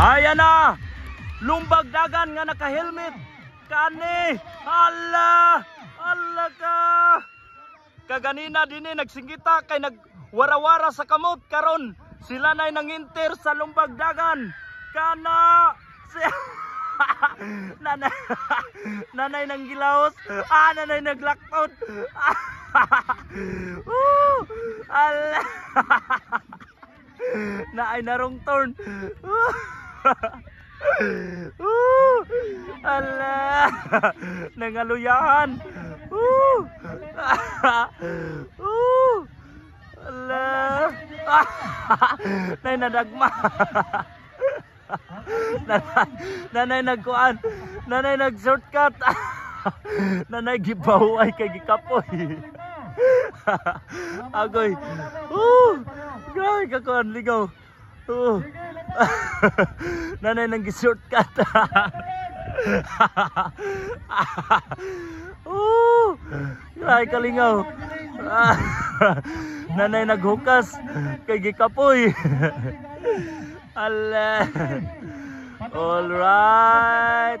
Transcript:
Ayan na. Lumbag dagan nga naka-helmet. Kani. Hala. Hala ka. Kaganina din nagsingita kay nagwarawara sa kamot karon. Sila na'y nanginter sa lumbag dagan. Kana. Nanay nang gilaos. Nanay naglaktot. Ala. Na ay narong turn. Ala. Nangaluyahan. Ala. Nay nadagma. Nanay nagkuan. Nanay nag-shortcut. Nanay gibaw ay kay gikapoy. Agoy. Grabe ka kuan ligaw. Nanay nang gi-shortcut. Grabe ka lingaw. Nanay naghukas kay gikapoy. Ala. All right.